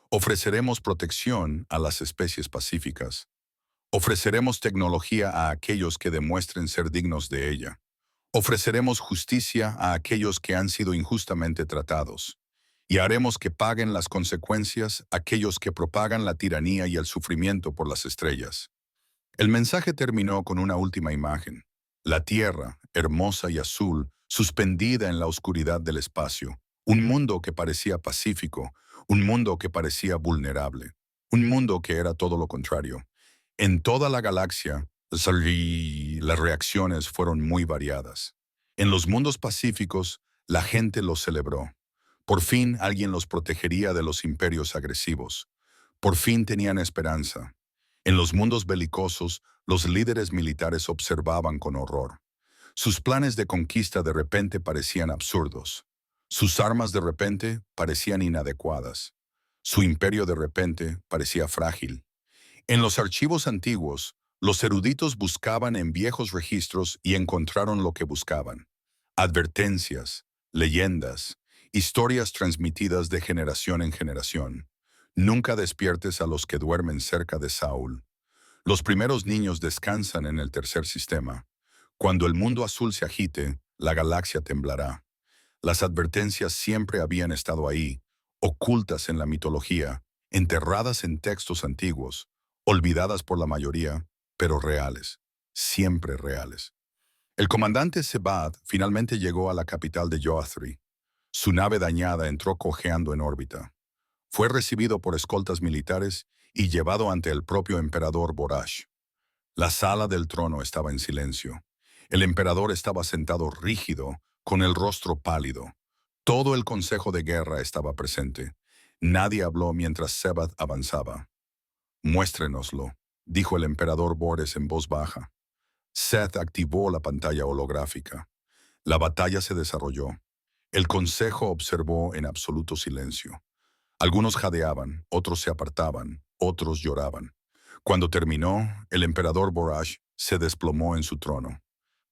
Ofreceremos protección a las especies pacíficas. Ofreceremos tecnología a aquellos que demuestren ser dignos de ella. Ofreceremos justicia a aquellos que han sido injustamente tratados. Y haremos que paguen las consecuencias aquellos que propagan la tiranía y el sufrimiento por las estrellas. El mensaje terminó con una última imagen. La Tierra, hermosa y azul, suspendida en la oscuridad del espacio. Un mundo que parecía pacífico, un mundo que parecía vulnerable, un mundo que era todo lo contrario. En toda la galaxia, las reacciones fueron muy variadas. En los mundos pacíficos, la gente los celebró. Por fin alguien los protegería de los imperios agresivos. Por fin tenían esperanza. En los mundos belicosos, los líderes militares observaban con horror. Sus planes de conquista de repente parecían absurdos. Sus armas de repente parecían inadecuadas. Su imperio de repente parecía frágil. En los archivos antiguos, los eruditos buscaban en viejos registros y encontraron lo que buscaban. Advertencias, leyendas, historias transmitidas de generación en generación. Nunca despiertes a los que duermen cerca de Saúl. Los primeros niños descansan en el tercer sistema. Cuando el mundo azul se agite, la galaxia temblará. Las advertencias siempre habían estado ahí, ocultas en la mitología, enterradas en textos antiguos, olvidadas por la mayoría, pero reales, siempre reales. El comandante Sebad finalmente llegó a la capital de Yoathri. Su nave dañada entró cojeando en órbita. Fue recibido por escoltas militares y llevado ante el propio emperador Borash. La sala del trono estaba en silencio. El emperador estaba sentado rígido, con el rostro pálido. Todo el consejo de guerra estaba presente. Nadie habló mientras Sebad avanzaba. «Muéstrenoslo», dijo el emperador Bores en voz baja. Seth activó la pantalla holográfica. La batalla se desarrolló. El consejo observó en absoluto silencio. Algunos jadeaban, otros se apartaban, otros lloraban. Cuando terminó, el emperador Borash se desplomó en su trono.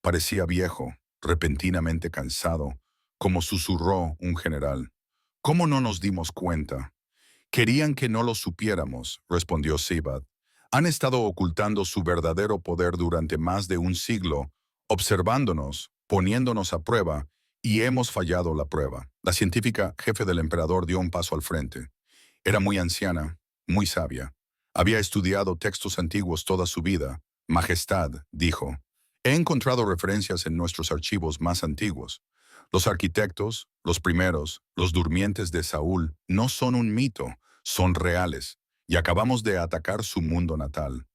Parecía viejo, repentinamente cansado, como susurró un general. «¿Cómo no nos dimos cuenta?» «Querían que no lo supiéramos», respondió Sebad. «Han estado ocultando su verdadero poder durante más de un siglo, observándonos, poniéndonos a prueba, y hemos fallado la prueba». La científica jefe del emperador dio un paso al frente. Era muy anciana, muy sabia. Había estudiado textos antiguos toda su vida. «Majestad», dijo, «he encontrado referencias en nuestros archivos más antiguos. Los arquitectos, los primeros, los durmientes de Saúl, no son un mito, son reales, y acabamos de atacar su mundo natal.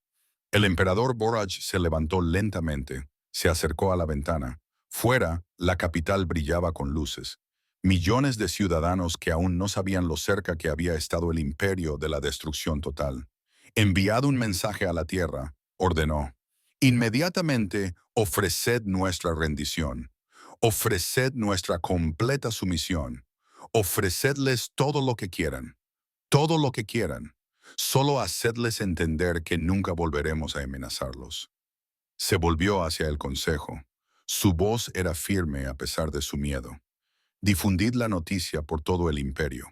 El emperador Boraj se levantó lentamente, se acercó a la ventana. Fuera, la capital brillaba con luces. Millones de ciudadanos que aún no sabían lo cerca que había estado el imperio de la destrucción total. Enviado un mensaje a la tierra, ordenó: inmediatamente ofreced nuestra rendición, ofreced nuestra completa sumisión, ofrecedles todo lo que quieran, solo hacedles entender que nunca volveremos a amenazarlos. Se volvió hacia el consejo. Su voz era firme a pesar de su miedo. Difundid la noticia por todo el imperio.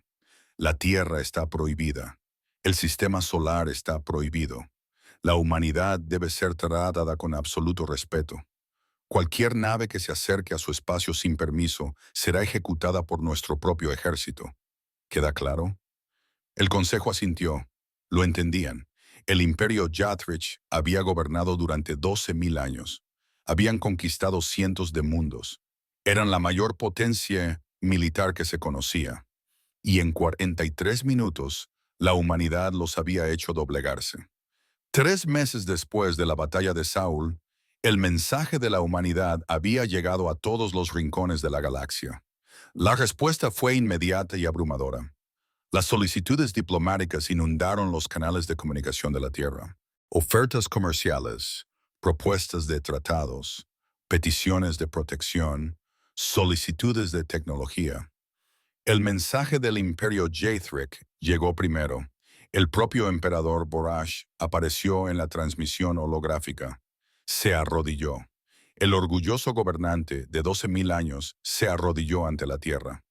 La tierra está prohibida. El sistema solar está prohibido. La humanidad debe ser tratada con absoluto respeto. Cualquier nave que se acerque a su espacio sin permiso será ejecutada por nuestro propio ejército. ¿Queda claro? El consejo asintió. Lo entendían. El imperio Yatrich había gobernado durante 12.000 años. Habían conquistado cientos de mundos. Eran la mayor potencia militar que se conocía. Y en 43 minutos, la humanidad los había hecho doblegarse. 3 meses después de la batalla de Saúl, el mensaje de la humanidad había llegado a todos los rincones de la galaxia. La respuesta fue inmediata y abrumadora. Las solicitudes diplomáticas inundaron los canales de comunicación de la Tierra. Ofertas comerciales, propuestas de tratados, peticiones de protección, solicitudes de tecnología. El mensaje del imperio Jathric llegó primero. El propio emperador Boraj apareció en la transmisión holográfica. Se arrodilló. El orgulloso gobernante de 12.000 años se arrodilló ante la tierra.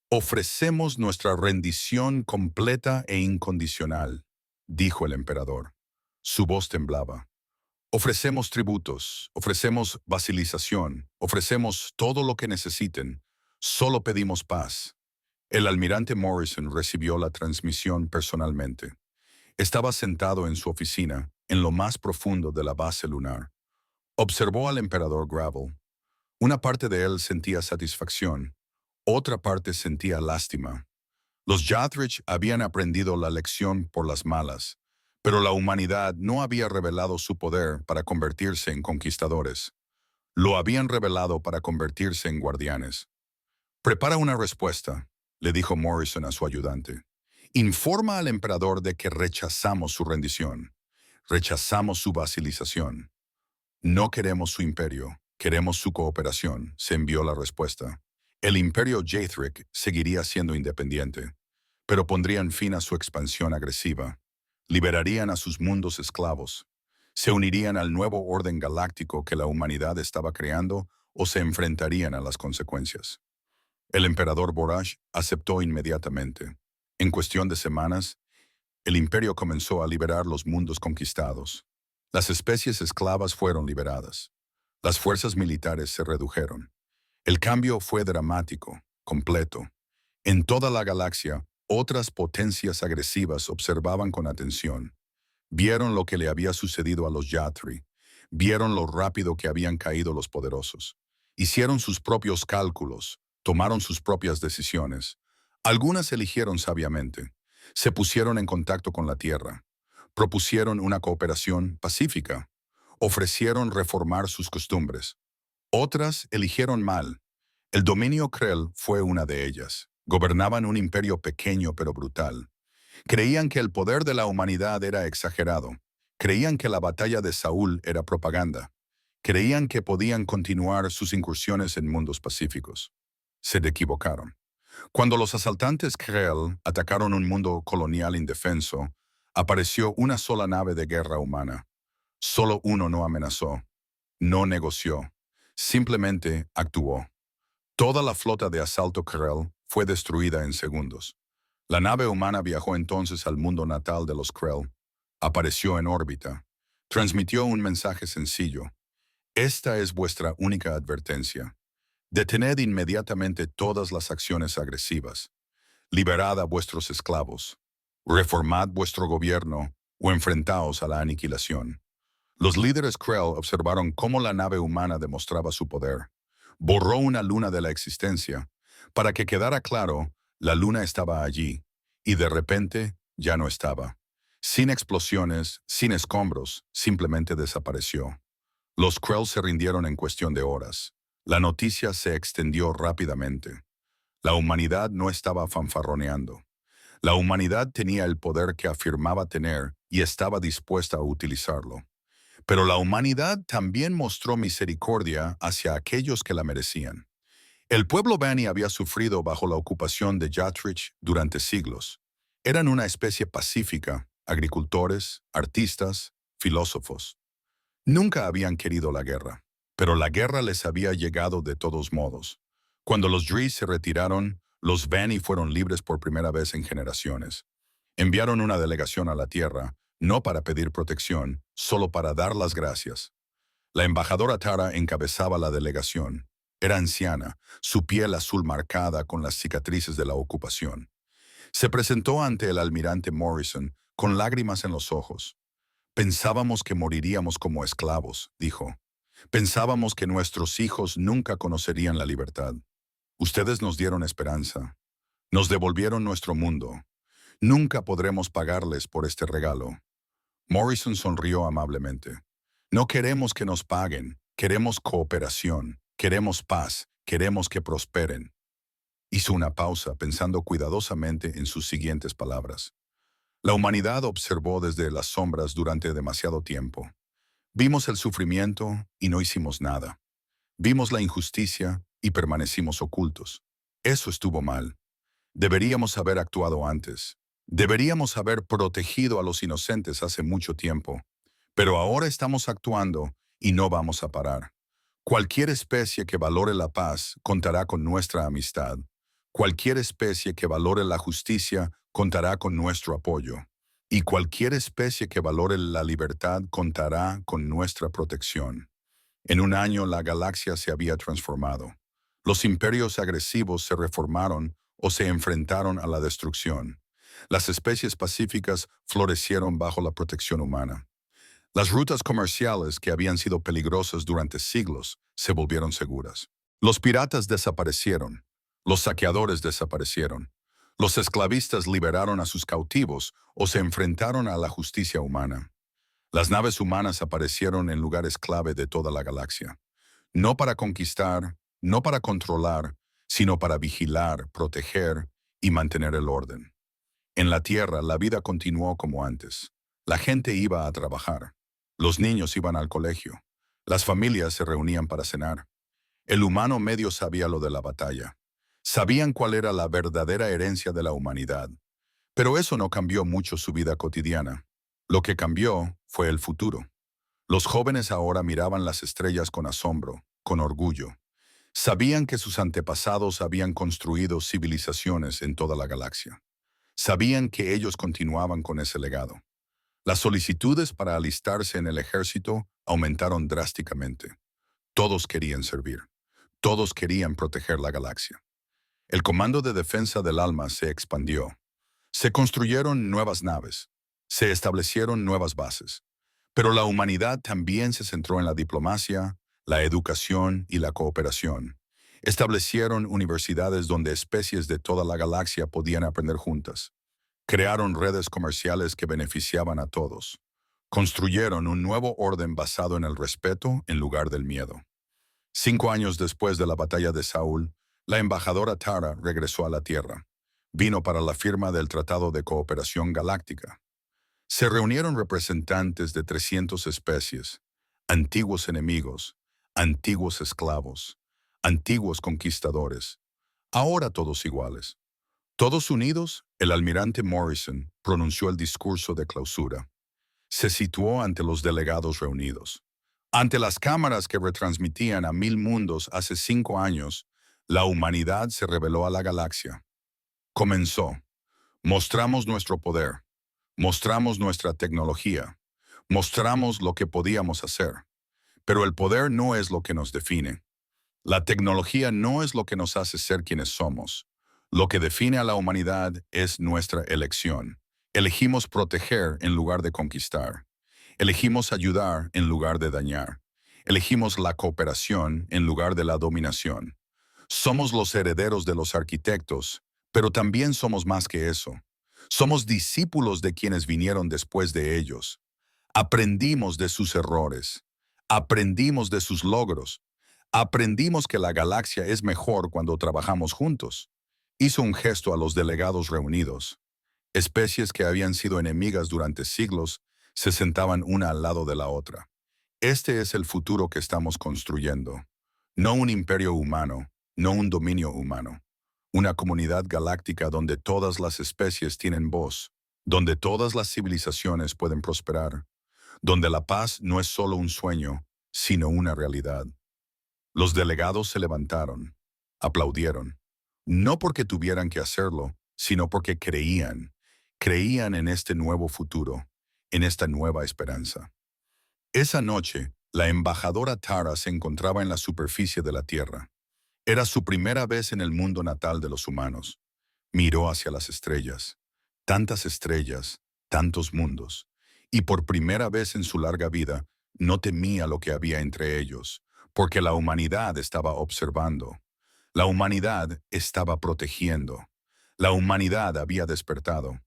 Ofrecemos nuestra rendición completa e incondicional, dijo el emperador. Su voz temblaba. Ofrecemos tributos, ofrecemos vasilización, ofrecemos todo lo que necesiten. Solo pedimos paz. El almirante Morrison recibió la transmisión personalmente. Estaba sentado en su oficina, en lo más profundo de la base lunar. Observó al emperador Gravel. Una parte de él sentía satisfacción, otra parte sentía lástima. Los Yatrich habían aprendido la lección por las malas, pero la humanidad no había revelado su poder para convertirse en conquistadores. Lo habían revelado para convertirse en guardianes. Prepara una respuesta, le dijo Morrison a su ayudante. Informa al emperador de que rechazamos su rendición. Rechazamos su vasilización. No queremos su imperio, queremos su cooperación, se envió la respuesta. El imperio Jathric seguiría siendo independiente, pero pondrían fin a su expansión agresiva. Liberarían a sus mundos esclavos. Se unirían al nuevo orden galáctico que la humanidad estaba creando o se enfrentarían a las consecuencias. El emperador Boraj aceptó inmediatamente. En cuestión de semanas, el imperio comenzó a liberar los mundos conquistados. Las especies esclavas fueron liberadas. Las fuerzas militares se redujeron. El cambio fue dramático, completo. En toda la galaxia, otras potencias agresivas observaban con atención. Vieron lo que le había sucedido a los Yatri. Vieron lo rápido que habían caído los poderosos. Hicieron sus propios cálculos, tomaron sus propias decisiones. Algunas eligieron sabiamente. Se pusieron en contacto con la Tierra. Propusieron una cooperación pacífica. Ofrecieron reformar sus costumbres. Otras eligieron mal. El dominio Krell fue una de ellas. Gobernaban un imperio pequeño pero brutal. Creían que el poder de la humanidad era exagerado. Creían que la batalla de Saúl era propaganda. Creían que podían continuar sus incursiones en mundos pacíficos. Se equivocaron. Cuando los asaltantes Krell atacaron un mundo colonial indefenso, apareció una sola nave de guerra humana. Solo uno no amenazó, no negoció, simplemente actuó. Toda la flota de asalto Krell fue destruida en segundos. La nave humana viajó entonces al mundo natal de los Krell. Apareció en órbita. Transmitió un mensaje sencillo. Esta es vuestra única advertencia. Detened inmediatamente todas las acciones agresivas. Liberad a vuestros esclavos. Reformad vuestro gobierno o enfrentaos a la aniquilación. Los líderes Krell observaron cómo la nave humana demostraba su poder. Borró una luna de la existencia. Para que quedara claro, la luna estaba allí, y de repente ya no estaba. Sin explosiones, sin escombros, simplemente desapareció. Los Krell se rindieron en cuestión de horas. La noticia se extendió rápidamente. La humanidad no estaba fanfarroneando. La humanidad tenía el poder que afirmaba tener y estaba dispuesta a utilizarlo. Pero la humanidad también mostró misericordia hacia aquellos que la merecían. El pueblo Bani había sufrido bajo la ocupación de Yatrich durante siglos. Eran una especie pacífica, agricultores, artistas, filósofos. Nunca habían querido la guerra, pero la guerra les había llegado de todos modos. Cuando los Dree se retiraron, los Bani fueron libres por primera vez en generaciones. Enviaron una delegación a la Tierra, no para pedir protección, solo para dar las gracias. La embajadora Tara encabezaba la delegación. Era anciana, su piel azul marcada con las cicatrices de la ocupación. Se presentó ante el almirante Morrison con lágrimas en los ojos. Pensábamos que moriríamos como esclavos, dijo. Pensábamos que nuestros hijos nunca conocerían la libertad. Ustedes nos dieron esperanza. Nos devolvieron nuestro mundo. Nunca podremos pagarles por este regalo. Morrison sonrió amablemente. No queremos que nos paguen, queremos cooperación, queremos paz, queremos que prosperen. Hizo una pausa pensando cuidadosamente en sus siguientes palabras. La humanidad observó desde las sombras durante demasiado tiempo. Vimos el sufrimiento y no hicimos nada. Vimos la injusticia y permanecimos ocultos. Eso estuvo mal. Deberíamos haber actuado antes. Deberíamos haber protegido a los inocentes hace mucho tiempo. Pero ahora estamos actuando y no vamos a parar. Cualquier especie que valore la paz contará con nuestra amistad. Cualquier especie que valore la justicia contará con nuestro apoyo. Y cualquier especie que valore la libertad contará con nuestra protección. En un año la galaxia se había transformado. Los imperios agresivos se reformaron o se enfrentaron a la destrucción. Las especies pacíficas florecieron bajo la protección humana. Las rutas comerciales que habían sido peligrosas durante siglos se volvieron seguras. Los piratas desaparecieron. Los saqueadores desaparecieron. Los esclavistas liberaron a sus cautivos o se enfrentaron a la justicia humana. Las naves humanas aparecieron en lugares clave de toda la galaxia. No para conquistar, no para controlar, sino para vigilar, proteger y mantener el orden. En la Tierra la vida continuó como antes. La gente iba a trabajar. Los niños iban al colegio. Las familias se reunían para cenar. El humano medio sabía lo de la batalla. Sabían cuál era la verdadera herencia de la humanidad. Pero eso no cambió mucho su vida cotidiana. Lo que cambió fue el futuro. Los jóvenes ahora miraban las estrellas con asombro, con orgullo. Sabían que sus antepasados habían construido civilizaciones en toda la galaxia. Sabían que ellos continuaban con ese legado. Las solicitudes para alistarse en el ejército aumentaron drásticamente. Todos querían servir. Todos querían proteger la galaxia. El Comando de Defensa del Alma se expandió. Se construyeron nuevas naves. Se establecieron nuevas bases. Pero la humanidad también se centró en la diplomacia, la educación y la cooperación. Establecieron universidades donde especies de toda la galaxia podían aprender juntas. Crearon redes comerciales que beneficiaban a todos. Construyeron un nuevo orden basado en el respeto en lugar del miedo. 5 años después de la batalla de Saúl, la embajadora Tara regresó a la Tierra. Vino para la firma del Tratado de Cooperación Galáctica. Se reunieron representantes de 300 especies, antiguos enemigos, antiguos esclavos, antiguos conquistadores, ahora todos iguales. Todos unidos, el almirante Morrison pronunció el discurso de clausura. Se situó ante los delegados reunidos. Ante las cámaras que retransmitían a 1000 mundos hace 5 años, la humanidad se reveló a la galaxia. Comenzó. Mostramos nuestro poder. Mostramos nuestra tecnología. Mostramos lo que podíamos hacer. Pero el poder no es lo que nos define. La tecnología no es lo que nos hace ser quienes somos. Lo que define a la humanidad es nuestra elección. Elegimos proteger en lugar de conquistar. Elegimos ayudar en lugar de dañar. Elegimos la cooperación en lugar de la dominación. Somos los herederos de los arquitectos, pero también somos más que eso. Somos discípulos de quienes vinieron después de ellos. Aprendimos de sus errores. Aprendimos de sus logros. Aprendimos que la galaxia es mejor cuando trabajamos juntos. Hizo un gesto a los delegados reunidos. Especies que habían sido enemigas durante siglos se sentaban una al lado de la otra. Este es el futuro que estamos construyendo. No un imperio humano, no un dominio humano. Una comunidad galáctica donde todas las especies tienen voz, donde todas las civilizaciones pueden prosperar, donde la paz no es solo un sueño, sino una realidad. Los delegados se levantaron, aplaudieron, no porque tuvieran que hacerlo, sino porque creían en este nuevo futuro, en esta nueva esperanza. Esa noche, la embajadora Tara se encontraba en la superficie de la Tierra. Era su primera vez en el mundo natal de los humanos. Miró hacia las estrellas, tantos mundos, y por primera vez en su larga vida no temía lo que había entre ellos, porque la humanidad estaba observando. La humanidad estaba protegiendo. La humanidad había despertado.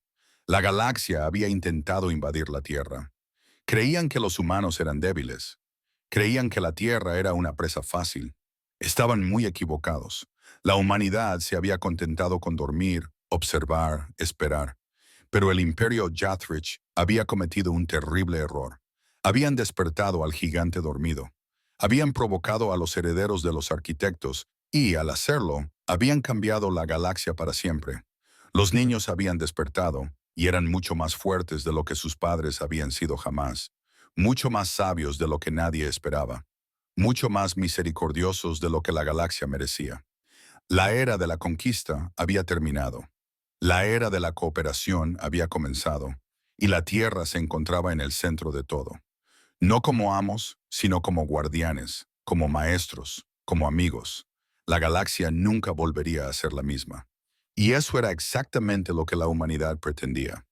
La galaxia había intentado invadir la Tierra. Creían que los humanos eran débiles. Creían que la Tierra era una presa fácil. Estaban muy equivocados. La humanidad se había contentado con dormir, observar, esperar. Pero el imperio Jathrich había cometido un terrible error. Habían despertado al gigante dormido. Habían provocado a los herederos de los arquitectos y, al hacerlo, habían cambiado la galaxia para siempre. Los niños habían despertado y eran mucho más fuertes de lo que sus padres habían sido jamás, mucho más sabios de lo que nadie esperaba, mucho más misericordiosos de lo que la galaxia merecía. La era de la conquista había terminado. La era de la cooperación había comenzado, y la Tierra se encontraba en el centro de todo. No como amos, sino como guardianes, como maestros, como amigos. La galaxia nunca volvería a ser la misma. Y eso era exactamente lo que la humanidad pretendía.